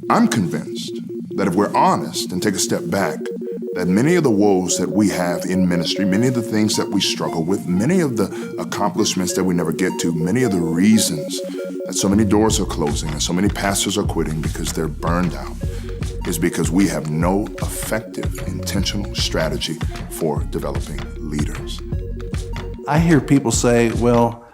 I'm convinced that if we're honest and take a step back, that many of the woes that we have in ministry, many of the things that we struggle with, many of the accomplishments that we never get to, many of the reasons that so many doors are closing and so many pastors are quitting because they're burned out, is because we have no effective, intentional strategy for developing leaders. I hear people say, well,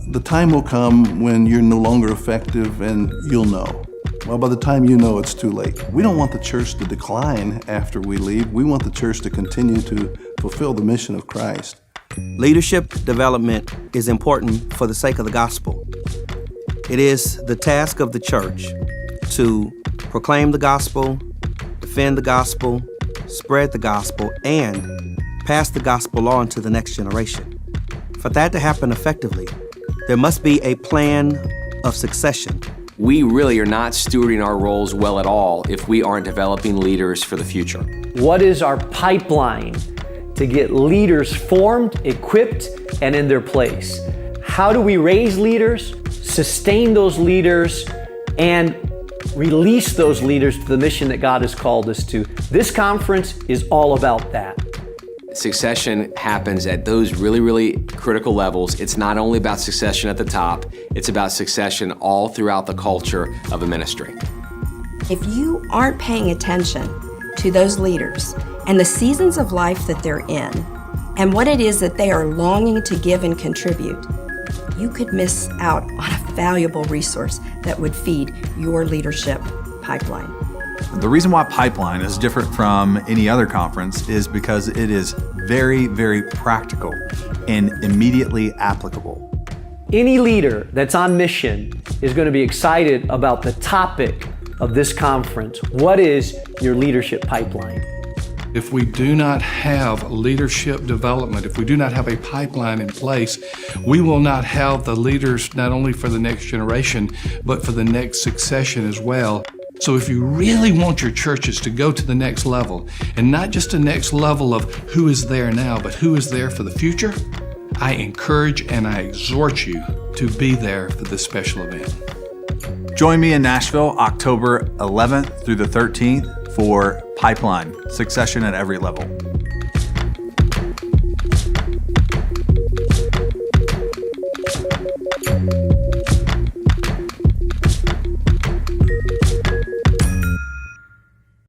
the time will come when you're no longer effective and you'll know. Well, by the time you know, it's too late. We don't want the church to decline after we leave. We want the church to continue to fulfill the mission of Christ. Leadership development is important for the sake of the gospel. It is the task of the church to proclaim the gospel, defend the gospel, spread the gospel, and pass the gospel on to the next generation. For that to happen effectively, there must be a plan of succession. We really are not stewarding our roles well at all if we aren't developing leaders for the future. What is our pipeline to get leaders formed, equipped, and in their place? How do we raise leaders, sustain those leaders, and release those leaders to the mission that God has called us to? This conference is all about that. Succession happens at those really, really critical levels. It's not only about succession at the top, it's about succession all throughout the culture of a ministry. If you aren't paying attention to those leaders and the seasons of life that they're in, and what it is that they are longing to give and contribute, you could miss out on a valuable resource that would feed your leadership pipeline. The reason why Pipeline is different from any other conference is because it is very, very practical and immediately applicable. Any leader that's on mission is going to be excited about the topic of this conference. What is your leadership pipeline? If we do not have leadership development, if we do not have a pipeline in place, we will not have the leaders not only for the next generation, but for the next succession as well. So if you really want your churches to go to the next level, and not just the next level of who is there now, but who is there for the future, I encourage and I exhort you to be there for this special event. Join me in Nashville, October 11th through the 13th for Pipeline, Succession at Every Level.